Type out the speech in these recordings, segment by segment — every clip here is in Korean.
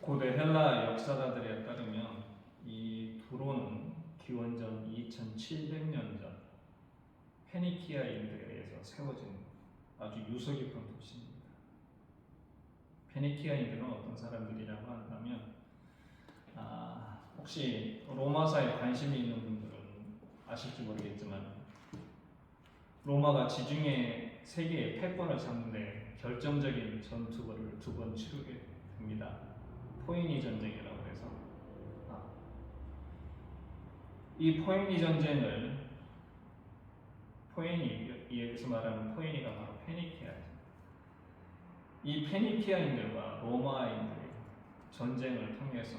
고대 헬라 역사가들에 따르면 이 두로는 기원전 2700년 전 페니키아인들에 의해서 세워진 아주 유서 깊은 도시입니다. 페니키아인들은 어떤 사람들이라고 한다면 혹시 로마사에 관심이 있는 분들은 아실지 모르겠지만 로마가 지중해 세계의 패권을 잡는데 결정적인 전투를 두 번 치르게 됩니다. 포에니 전쟁이라고 해서 이 포에니 전쟁을 여기서 말하는 포에니가 바로 페니키아죠. 이 페니키아인들과 로마인들의 전쟁을 통해서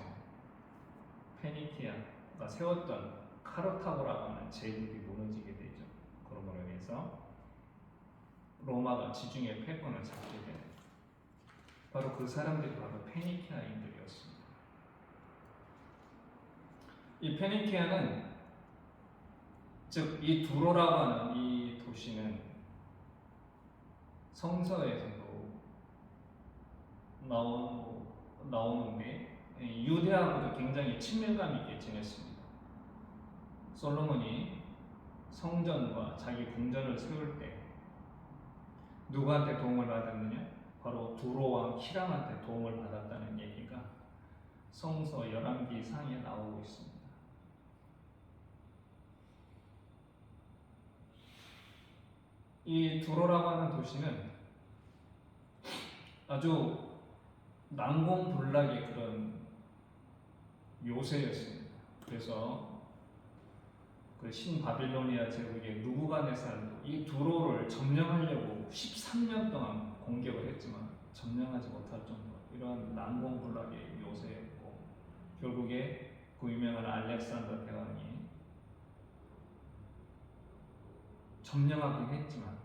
페니키아가 세웠던 카르타고라고 하는 제국이 무너지게 되죠. 그러므로 인해서 로마가 지중해 패권을 잡게 되는 바로 그 사람들이 바로 페니키아인들이었습니다. 이 페니키아는 즉 이 두로라고 하는 이 도시는 성서에서도 나오는데 유대하고도 굉장히 친밀감 있게 지냈습니다. 솔로몬이 성전과 자기 궁전을 세울 때 누구한테 도움을 받았느냐? 바로 두로 왕 히람한테 도움을 받았다는 얘기가 성서 열왕기 상에 나오고 있습니다. 이 두로라고 하는 도시는 아주 난공불락의 그런 요새였습니다. 그래서 그 신바빌로니아 제국의 느부갓네살도 이 두로를 점령하려고 13년 동안 공격을 했지만 점령하지 못할 정도 이런 난공불락의 요새였고 결국에 그 유명한 알렉산더 대왕이 점령하긴 했지만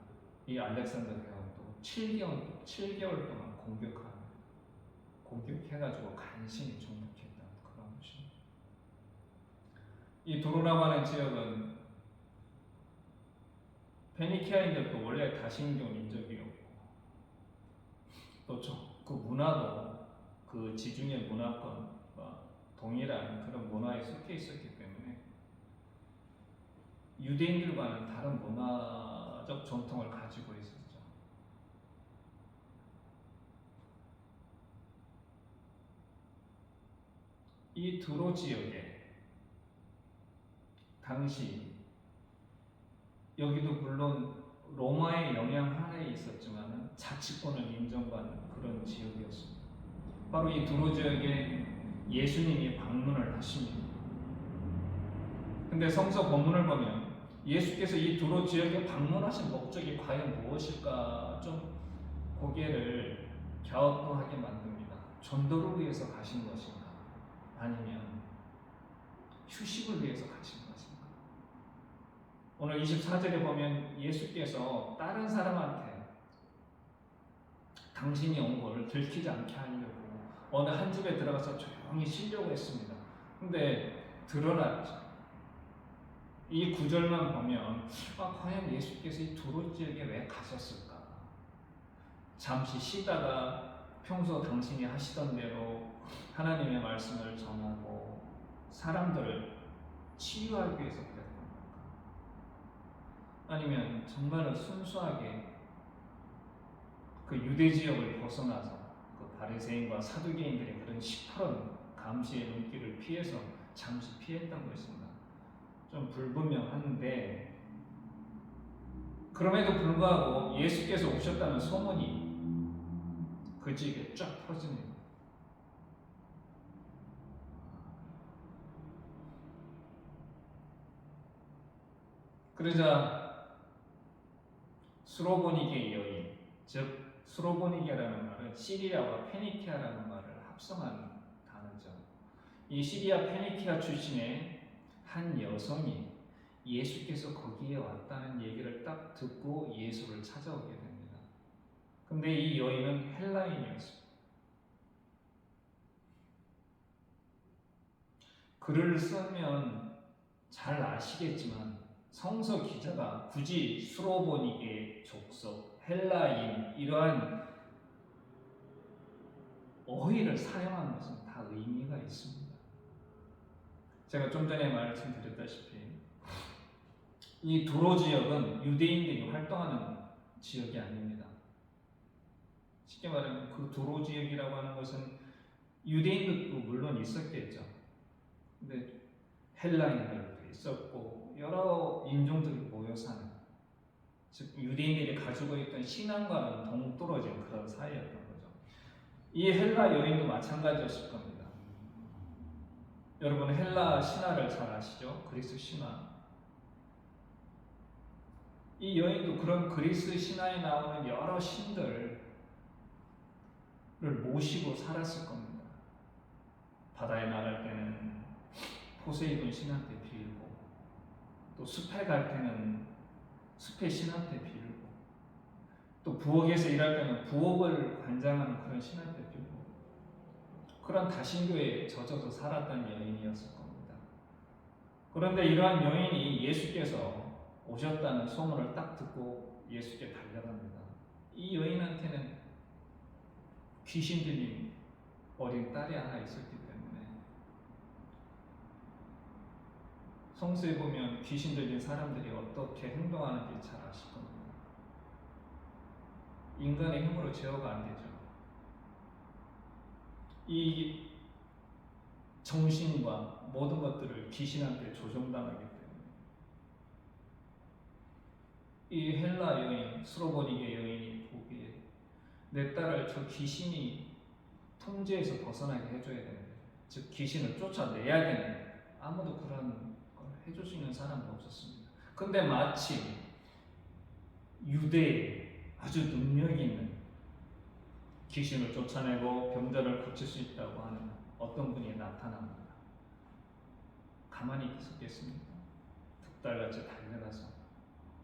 이 알렉산더 대왕도 7개월 동안 공격해가지고 간신히 정복했던 그런 곳입니다. 이 두로라고 하는 지역은 페니키아인들도 원래 다신교 민족이었고 또 그 문화도 그 지중해 문화권과 동일한 그런 문화에 속해 있었기 때문에 유대인들과는 다른 문화적 전통을 가지고 있었죠. 이 두로 지역에 당시 여기도 물론 로마의 영향 하에 있었지만 자치권을 인정받는 그런 지역이었습니다. 바로 이 두로 지역에 예수님이 방문을 하십니다. 근데 성서 본문을 보면 예수께서 이 두로 지역에 방문하신 목적이 과연 무엇일까 좀 고개를 갸우뚱하게 만듭니다. 전도를 위해서 가신 것인가? 아니면 휴식을 위해서 가신 것인가? 오늘 24절에 보면 예수께서 다른 사람한테 당신이 온 것을 들키지 않게 하려고 어느 한 집에 들어가서 조용히 쉬려고 했습니다. 근데 드러났죠. 이 구절만 보면 과연 예수께서 이 두로 지역에 왜 가셨을까? 잠시 쉬다가 평소 당신이 하시던 대로 하나님의 말씀을 전하고 사람들을 치유하기 위해서 그랬던 걸까? 아니면 정말로 순수하게 그 유대 지역을 벗어나서 그 바리새인과 사두개인들의 그런 시퍼런 감시의 눈길을 피해서 잠시 피했던 것인가? 좀 불분명한데 그럼에도 불구하고 예수께서 오셨다는 소문이 그 지역에 쫙 퍼집니다. 그러자 수로보니게 여인, 즉 수로보니게라는 말은 시리아와 페니키아라는 말을 합성한 단어죠. 이 시리아 페니키아 출신의 한 여성이 예수께서 거기에 왔다는 얘기를 딱 듣고 예수를 찾아오게 됩니다. 근데 이 여인은 헬라인이었습니다. 글을 쓰면 잘 아시겠지만 성서 기자가 굳이 수로보니게 족속, 헬라인 이러한 어휘를 사용한 것은 다 다 의미가 있습니다. 제가 좀 전에 말씀드렸다시피 이 두로 지역은 유대인들이 활동하는 지역이 아닙니다. 쉽게 말하면 그 두로 지역이라고 하는 것은 유대인들도 물론 있었겠죠. 근데 헬라인들도 있었고 여러 인종들이 모여 사는, 즉 유대인들이 가지고 있던 신앙과는 동떨어진 그런 사이였던 거죠. 이 헬라 여인도 마찬가지였을 겁니다. 여러분 헬라 신화를 잘 아시죠? 그리스 신화. 이 여인도 그런 그리스 신화에 나오는 여러 신들을 모시고 살았을 겁니다. 바다에 나갈 때는 포세이돈 신한테 빌고, 또 숲에 갈 때는 숲의 신한테 빌고, 또 부엌에서 일할 때는 부엌을 관장하는 그런 신한테 빌고, 그런 다신교에 젖어서 살았던 여인이었을 겁니다. 그런데 이러한 여인이 예수께서 오셨다는 소문을 딱 듣고 예수께 달려갑니다. 이 여인한테는 귀신 들린 어린 딸이 하나 있었기 때문에, 성서에 보면 귀신 들린 사람들이 어떻게 행동하는지 잘 아실 겁니다. 인간의 힘으로 제어가 안 되죠. 이 정신과 모든 것들을 귀신한테 조종당하기 때문에 이 헬라 여인, 수로보니게 여인이 보기에 내 딸을 저 귀신이 통제에서 벗어나게 해줘야 되는데, 즉 귀신을 쫓아내야 되는데 아무도 그런 걸 해줄 수 있는 사람도 없었습니다. 근데 마치 유대에 아주 능력이 있는, 귀신을 쫓아내고 병자를 고칠 수 있다고 하는 어떤 분이 나타납니다. 가만히 있었겠습니까? 득달같이 달려가서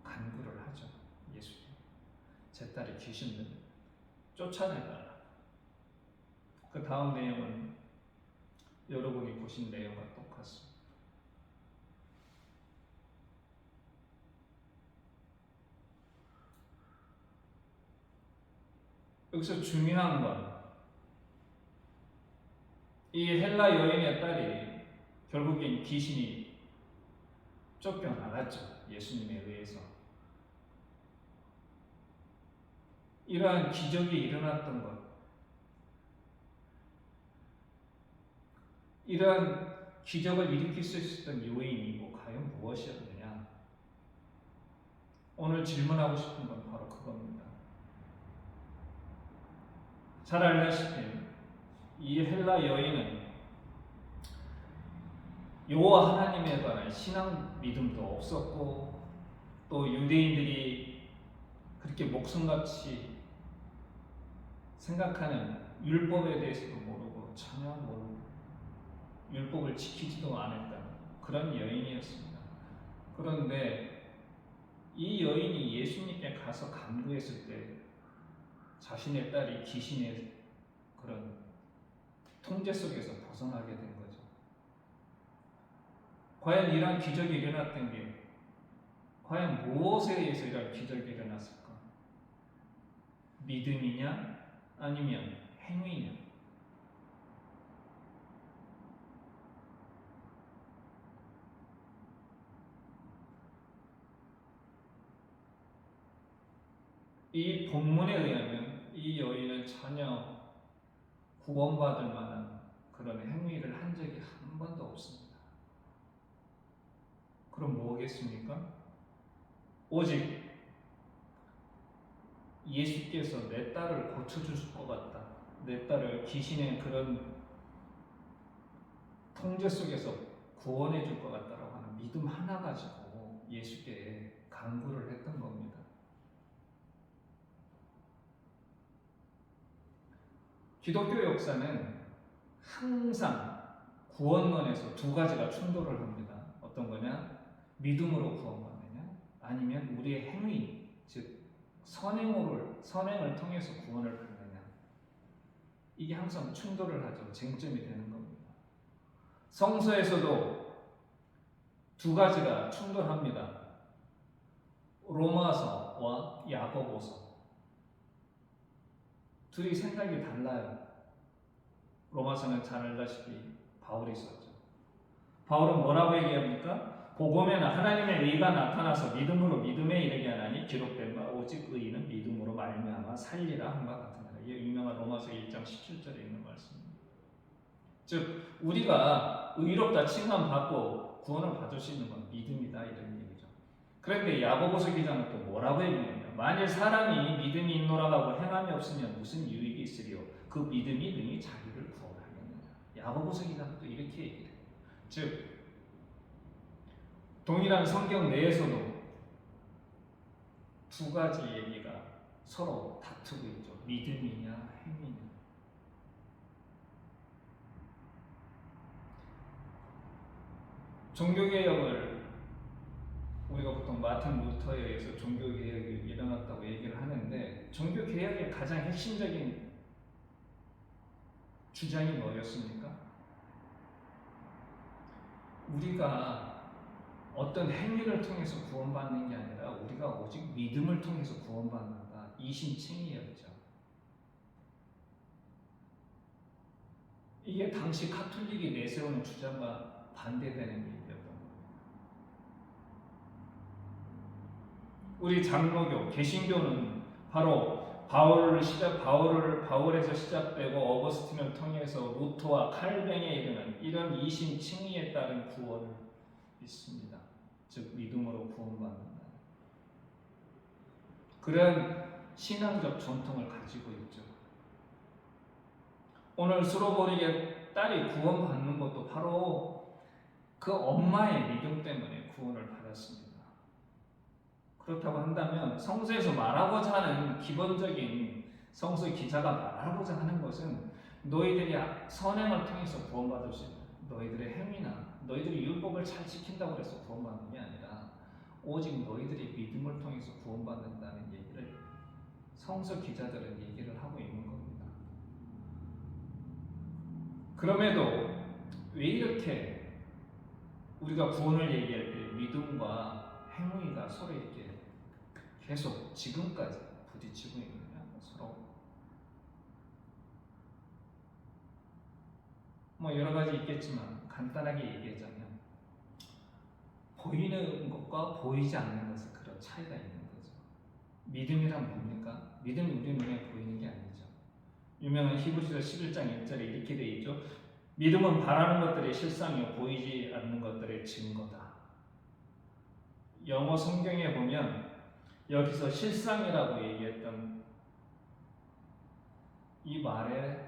간구를 하죠. 예수님, 제 딸이 귀신들 쫓아내달라. 그 다음 내용은 여러분이 보신 내용과 똑같습니다. 여기서 중요한 건 이 헬라 여인의 딸이 결국엔 귀신이 쫓겨나갔죠. 예수님에 의해서. 이러한 기적이 일어났던 것, 이러한 기적을 일으킬 수 있었던 요인이 과연 무엇이었느냐? 오늘 질문하고 싶은 건 바로 그겁니다. 잘 알다시피 이 헬라 여인은 여호와 하나님에 관한 신앙 믿음도 없었고, 또 유대인들이 그렇게 목숨같이 생각하는 율법에 대해서도 모르고, 전혀 모르고 율법을 지키지도 않았던 그런 여인이었습니다. 그런데 이 여인이 예수님께 가서 간구했을 때 자신의 딸이 귀신의 그런 통제 속에서 벗어나게 된 거죠. 과연 이러한 기적이 일어났던 게 과연 무엇에 의해서 이러한 기적이 일어났을까? 믿음이냐 아니면 행위냐? 이 본문에 의하면 이 여인은 전혀 구원받을 만한 그런 행위를 한 적이 한 번도 없습니다. 그럼 뭐겠습니까? 오직 예수께서 내 딸을 고쳐줄 것 같다, 내 딸을 귀신의 그런 통제 속에서 구원해 줄 것 같다라고 하는 믿음 하나 가지고 예수께 간구를 했던 겁니다. 기독교 역사는 항상 구원론에서 두 가지가 충돌을 합니다. 어떤 거냐? 믿음으로 구원받느냐? 아니면 우리의 행위, 즉 선행을 통해서 구원을 받느냐? 이게 항상 충돌을 하죠. 쟁점이 되는 겁니다. 성서에서도 두 가지가 충돌합니다. 로마서와 야고보서. 둘이 생각이 달라요. 로마서는 잘 알다시피 바울이 썼죠. 바울은 뭐라고 얘기합니까? 복음에는 하나님의 의가 나타나서 믿음으로 믿음에 이르게 하나니 기록된 바 오직 의인은 믿음으로 말미암아 살리라 한 바 같으니라. 이게 유명한 로마서 1장 17절에 있는 말씀입니다. 즉 우리가 의롭다 칭함받고 구원을 받을 수 있는 건 믿음이다 이런 얘기죠. 그런데 야고보서 기자는 또 뭐라고 얘기하냐? 만일 사람이 믿음이 있노라 하고 행함이 없으면 무슨 유익이 있으리요? 그 믿음이 능히 자기를 구원하겠느냐? 야고보서 기자는 또 이렇게 얘기해요. 즉 동일한 성경 내에서도 두 가지 얘기가 서로 다투고 있죠. 믿음이냐 행위냐. 종교개혁을 우리가 보통 마틴 루터에 의해서 종교개혁이 일어났다고 얘기를 하는데 종교개혁의 가장 핵심적인 주장이 뭐였습니까? 우리가 어떤 행위를 통해서 구원받는 게 아니라 우리가 오직 믿음을 통해서 구원받는다. 이신칭의였죠. 이게 당시 카톨릭이 내세우는 주장과 반대되는 얘기였던 거예요. 우리 장로교, 개신교는 바로 바울에서 시작되고 어거스틴을 통해서 루터와 칼뱅에 이르는 이런 이신칭의에 따른 구원을 믿습니다. 즉 믿음으로 구원받는다. 그런 신앙적 전통을 가지고 있죠. 오늘 스로보릭의 딸이 구원받는 것도 바로 그 엄마의 믿음 때문에 구원을 받았습니다. 그렇다고 한다면 성서에서 말하고자 하는 기본적인 성서 기자가 말하고자 하는 것은 너희들이 선행을 통해서 구원받을 수 있는 너희들의 행위나 너희들이 율법을 잘 지킨다고 해서 구원받는 게 아니라 오직 너희들이 믿음을 통해서 구원받는다는 얘기를 성서 기자들은 얘기를 하고 있는 겁니다. 그럼에도 왜 이렇게 우리가 구원을 얘기할 때 믿음과 행위가 서로 이렇게 계속 지금까지 부딪히고 있느냐? 서로 여러 가지 있겠지만 간단하게 얘기하자면 보이는 것과 보이지 않는 것은 그런 차이가 있는 거죠. 믿음이란 뭡니까? 믿음이 우리 눈에 보이는 게 아니죠. 유명한 히브리서 11장 1절에 이렇게 되어 있죠. 믿음은 바라는 것들의 실상이요 보이지 않는 것들의 증거다. 영어 성경에 보면 여기서 실상이라고 얘기했던 이 말에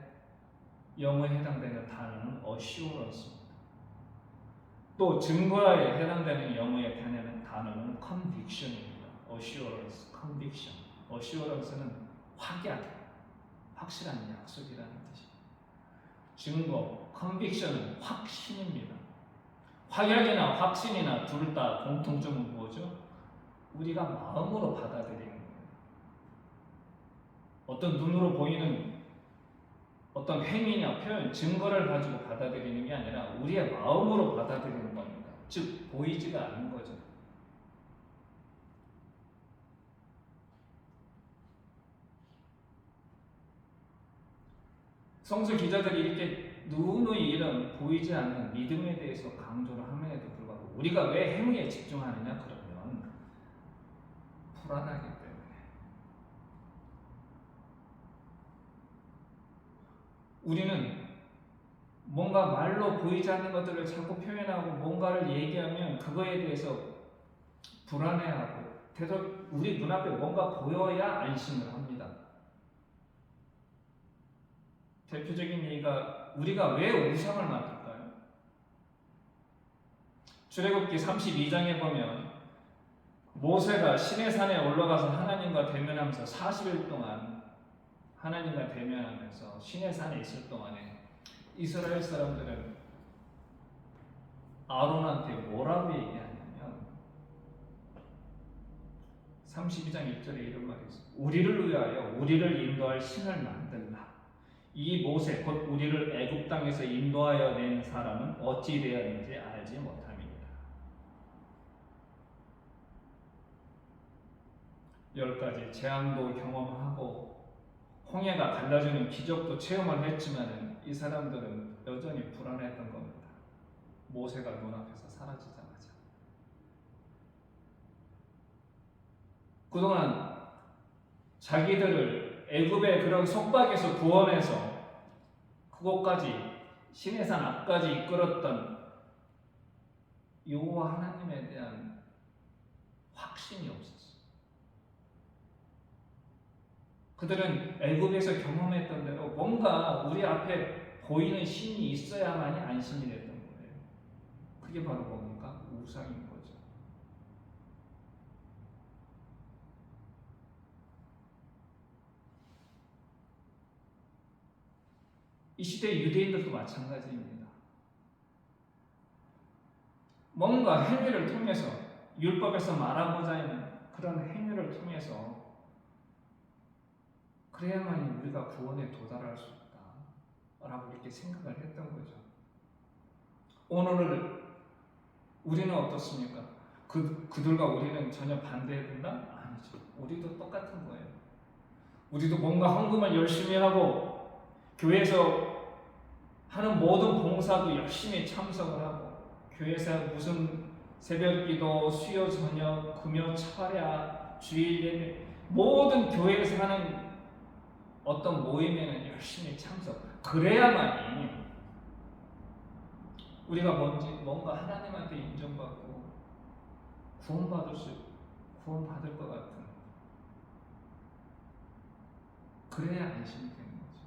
영어에 해당되는 단어는 assurance입니다. 또 증거에 해당되는 영어의 단어는 conviction입니다. assurance, conviction. assurance는 확약, 확실한 약속이라는 뜻입니다. 증거, conviction은 확신입니다. 확약이나 확신이나 둘 다 공통점은 뭐죠? 우리가 마음으로 받아들이는 거예요. 어떤 눈으로 보이는 어떤 행위나 표현, 증거를 가지고 받아들이는 게 아니라 우리의 마음으로 받아들이는 겁니다. 즉 보이지가 않는 거죠. 성서 기자들이 이렇게 누누이 이런 보이지 않는 믿음에 대해서 강조를 함에도 불구하고 우리가 왜 행위에 집중하느냐 그러면 불안하기 때문에 우리는 뭔가 말로 보이지 않는 것들을 자꾸 표현하고 뭔가를 얘기하면 그거에 대해서 불안해하고 되도록 우리 눈앞에 뭔가 보여야 안심을 합니다. 대표적인 얘기가 우리가 왜 우상을 만들까요? 출애굽기 32장에 보면 모세가 시내산에 올라가서 하나님과 대면하면서 40일 동안 하나님과 대면하면서 시내산에 있을 동안에 이스라엘 사람들은 아론한테 뭐라고 얘기하냐면 32장 1절에 이런 말이 있어요. 우리를 위하여 우리를 인도할 신을 만들라. 이 모세 곧 우리를 애굽 땅에서 인도하여 낸 사람은 어찌 되었는지 알지 못함이니라. 10가지 재앙도 경험하고 홍해가 갈라지는 기적도 체험을 했지만 이 사람들은 여전히 불안했던 겁니다. 모세가 눈앞에서 사라지자마자. 그동안 자기들을 애굽의 그런 속박에서 구원해서 그곳까지 시내산 앞까지 이끌었던 여호와 하나님에 대한 확신이 없었어요. 그들은 애굽에서 경험했던 대로 뭔가 우리 앞에 보이는 신이 있어야만이 안심이 됐던 거예요. 그게 바로 뭡니까? 우상인 거죠. 이 시대 유대인들도 마찬가지입니다. 뭔가 행위를 통해서 율법에서 말하고자 하는 그런 행위를 통해서 그래야만이 우리가 구원에 도달할 수 있다라고 이렇게 생각을 했던 거죠. 오늘은 우리는 어떻습니까? 그들과 우리는 전혀 반대된다? 아니죠. 우리도 똑같은 거예요. 우리도 뭔가 헌금을 열심히 하고 교회에서 하는 모든 봉사도 열심히 참석을 하고 교회에서 무슨 새벽기도, 수요 저녁, 금요 철야, 주일 예배 모든 교회에서 하는 어떤 모임에는 열심히 참석. 그래야만이 우리가 뭔가 하나님한테 인정받고 구원받을 것 같은 그래야 안심이 되는 거죠.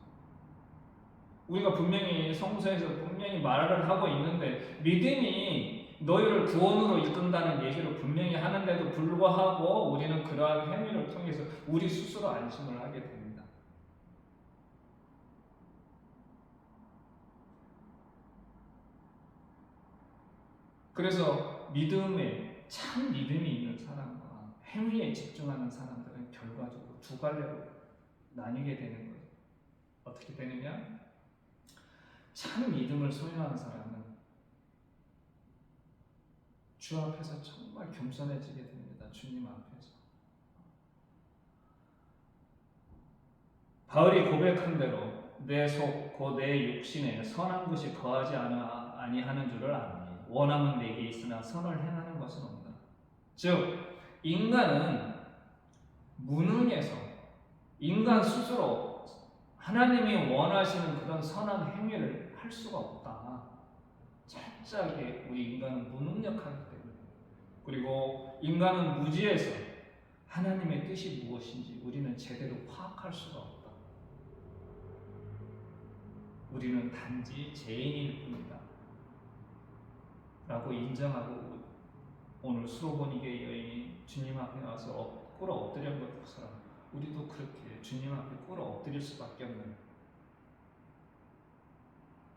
우리가 분명히 성서에서 분명히 말을 하고 있는데 믿음이 너희를 구원으로 이끈다는 얘기를 분명히 하는데도 불구하고 우리는 그러한 행위를 통해서 우리 스스로 안심을 하게 됩니다. 그래서 참 믿음이 있는 사람과 행위에 집중하는 사람들은 결과적으로 두 갈래로 나뉘게 되는 거예요. 어떻게 되느냐? 참 믿음을 소유하는 사람은 주 앞에서 정말 겸손해지게 됩니다. 주님 앞에서. 바울이 고백한 대로 내 속, 곧 내 육신에 선한 것이 거하지 아니하는 줄을 아노니 원함은 내게 있으나 선을 행하는 것은 없다. 즉 인간은 무능해서 인간 스스로 하나님이 원하시는 그런 선한 행위를 할 수가 없다. 철저하게 우리 인간은 무능력하기 때문에 그리고 인간은 무지해서 하나님의 뜻이 무엇인지 우리는 제대로 파악할 수가 없다. 우리는 단지 죄인일 뿐이다 라고 인정하고 오늘 수로보니게 여인이 주님 앞에 와서 꿇어 엎드린 것처럼 우리도 그렇게 주님 앞에 꿇어 엎드릴 수밖에 없는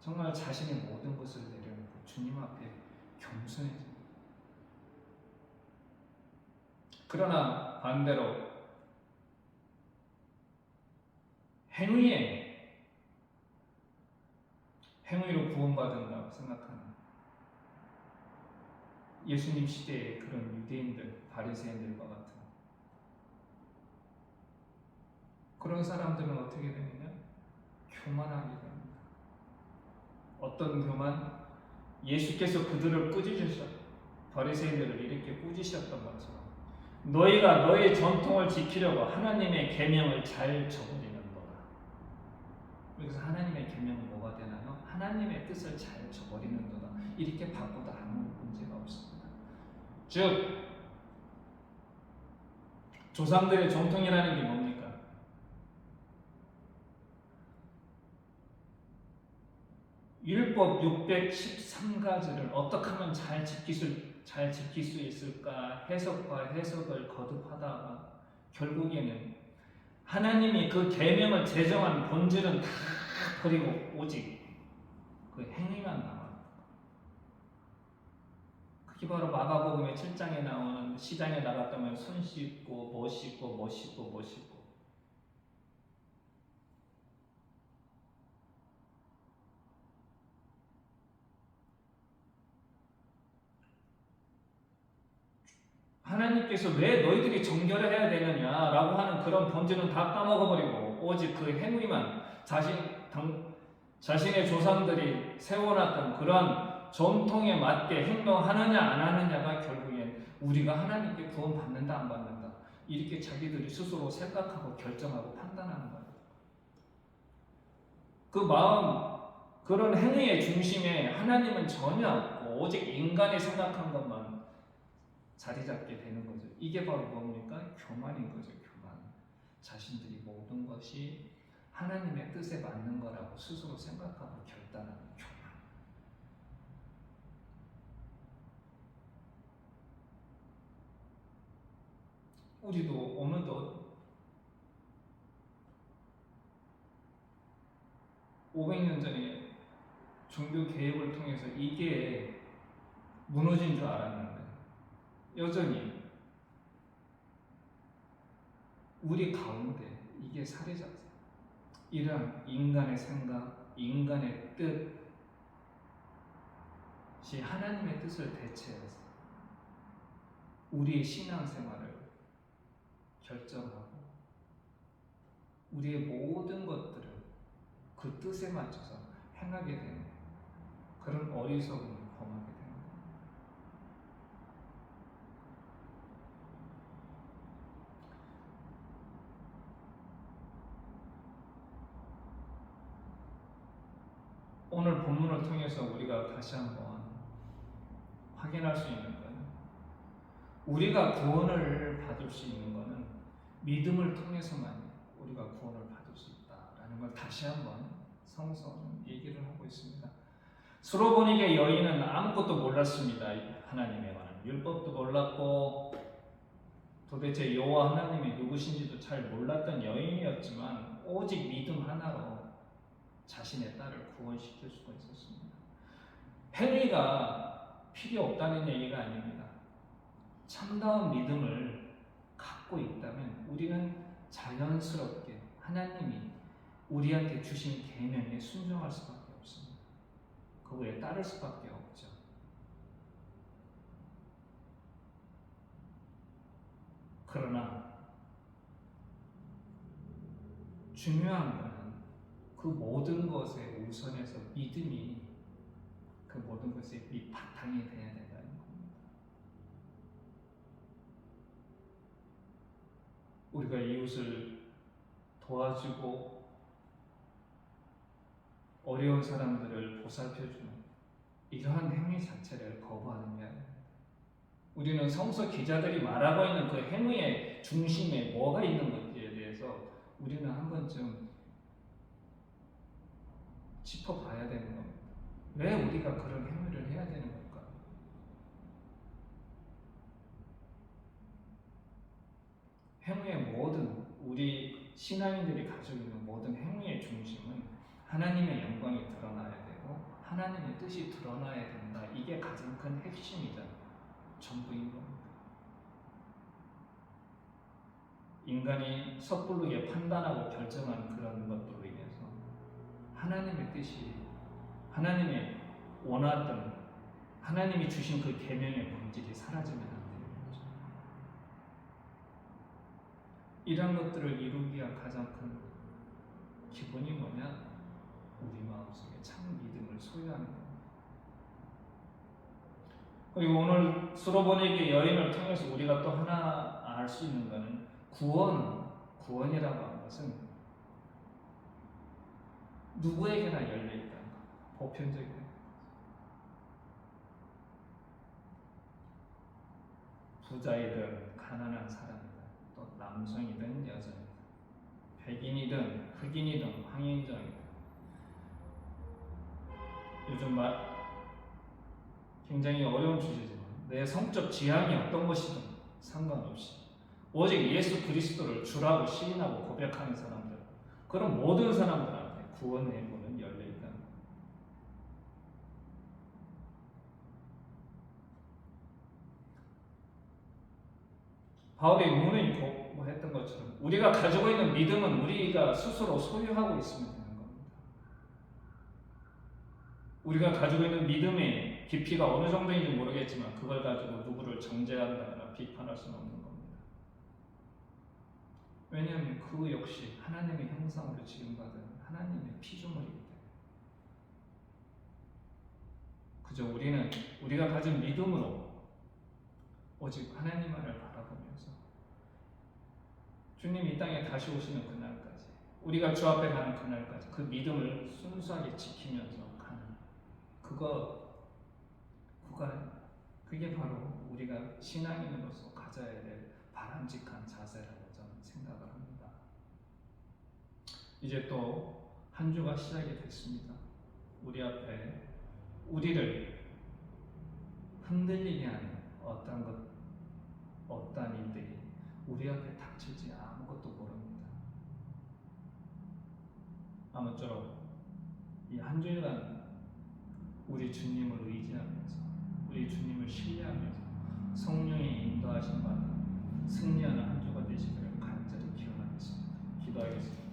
정말 자신의 모든 것을 내려놓고 주님 앞에 겸손해집니다. 그러나 반대로 행위로 구원받는다고 생각하는 예수님 시대의 그런 유대인들, 바리새인들과 같은 그런 사람들은 어떻게 되느냐? 교만하게 됩니다. 어떤 교만? 예수께서 그들을 꾸짖으셨 바리새인들을 이렇게 꾸짖으셨던 것처럼 너희가 너희 전통을 지키려고 하나님의 계명을 잘 저버리는도다. 그래서 하나님의 계명은 뭐가 되나요? 하나님의 뜻을 잘 저버리는도다. 이렇게 바꿔도 아무 문제가 없습니다. 즉 조상들의 전통이라는 게 뭡니까? 율법 613가지를 어떻게 하면 잘 지킬 수 있을까 해석과 해석을 거듭하다가 결국에는 하나님이 그 계명을 제정한 본질은 다 버리고 오직 그 행위만 남았다. 그게 바로 마가복음의 7장에 나오는 시장에 나갔다면 손 씻고 뭐 씻고 뭐 씻고 뭐 씻고 하나님께서 왜 너희들이 정결을 해야 되느냐라고 하는 그런 본질은 다 까먹어버리고 오직 그 행위만 자신의 조상들이 세워놨던 그런 전통에 맞게 행동하느냐 안 하느냐가 결국엔 우리가 하나님께 구원받는다 안 받는다 이렇게 자기들이 스스로 생각하고 결정하고 판단하는 거예요. 그 마음, 그런 행위의 중심에 하나님은 전혀 없고 오직 인간이 생각한 것만 자리 잡게 되는 거죠. 이게 바로 뭡니까? 교만인 거죠. 교만. 자신들이 모든 것이 하나님의 뜻에 맞는 거라고 스스로 생각하고 결단하는 교만. 우리도 오늘도 500년 전에 종교 개혁을 통해서 이게 무너진 줄 알았는데 여전히 우리 가운데 이게 살이 잡혀. 이런 인간의 생각, 인간의 뜻이 하나님의 뜻을 대체해서 우리의 신앙생활을 결정하고 우리의 모든 것들을 그 뜻에 맞춰서 행하게 되는 그런 어리석음을 범하게 되는 거예요. 오늘 본문을 통해서 우리가 다시 한번 확인할 수 있는 거예요. 우리가 구원을 받을 수 있는 것은 믿음을 통해서만 우리가 구원을 받을 수 있다라는 걸 다시 한번 성서는 얘기를 하고 있습니다. 수로보니게 여인은 아무것도 몰랐습니다. 하나님에 관한 율법도 몰랐고 도대체 여호와 하나님이 누구신지도 잘 몰랐던 여인이었지만 오직 믿음 하나로 자신의 딸을 구원시킬 수가 있었습니다. 행위가 필요 없다는 얘기가 아닙니다. 참다운 믿음을 갖고 있다면 우리는 자연스럽게 하나님이 우리한테 주신 계명에 순종할 수밖에 없습니다. 그 외에 따를 수밖에 없죠. 그러나 중요한 것은 그 모든 것에 우선해서 믿음이 그 모든 것의 밑바탕이 되어야 된다는 겁니다. 우리가 이웃을 도와주고 어려운 사람들을 보살펴주는 이러한 행위 자체를 거부하는 게 아닙니다. 우리는 성서 기자들이 말하고 있는 그 행위의 중심에 뭐가 있는 건지에 대해서 우리는 한 번쯤 짚어봐야 되는 겁니다. 왜 우리가 그런 행위를 해야 되는 걸까? 행위의 모든 우리 신앙인들이 가지고 있는 모든 행위의 중심은 하나님의 영광이 드러나야 되고 하나님의 뜻이 드러나야 된다. 이게 가장 큰 핵심이자 전부인 겁니다. 인간이 섣부르게 판단하고 결정한 그런 것들로 인해서 하나님의 뜻이 하나님의 원하던 하나님이 주신 그 계명의 본질이 사라지면 안 되는 거죠. 이런 것들을 이루기 위한 가장 큰 기본이 뭐냐? 우리 마음속에 참 믿음을 소유하는 겁니다. 그리고 오늘 수로보니게 여인을 통해서 우리가 또 하나 알 수 있는 것은 구원이라고 하는 것은 누구에게나 열려있다는 것. 보편적인 부자이든 가난한 사람이든 또 남성이든 여성이든 백인이든 흑인이든 황인종이든 요즘 굉장히 어려운 주제지만 내 성적 지향이 어떤 것이든 상관없이 오직 예수 그리스도를 주라고 시인하고 고백하는 사람들 그런 모든 사람들한테 구원의 문은 열려있다는 거예요. 바울이 문을 했던 것처럼 우리가 가지고 있는 믿음은 우리가 스스로 소유하고 있으면 되는 겁니다. 우리가 가지고 있는 믿음의 깊이가 어느 정도인지 모르겠지만 그걸 가지고 누구를 정죄한다거나 비판할 수는 없는 겁니다. 왜냐하면 그 역시 하나님의 형상으로 지음받은 하나님의 피조물이기 때문에 그저 우리는 우리가 가진 믿음으로 오직 하나님만을 바라보면서 주님 이 땅에 다시 오시는 그날까지, 우리가 주 앞에 가는 그날까지 그 믿음을 순수하게 지키면서 가는 그게 바로 우리가 신앙인으로서 가져야 될 바람직한 자세라고 저는 생각을 합니다. 이제 또 한 주가 시작이 됐습니다. 우리 앞에 우리를 흔들리게 하는 어떠한 일들이 우리 앞에 닥칠지 아무것도 모릅니다. 아무쪼록 이 한 주간 우리 주님을 의지하면서, 우리 주님을 신뢰하면서 성령의 인도하심 받아 승리하는 한 주가 되시기를 간절히 기원하겠습니다. 기도하겠습니다.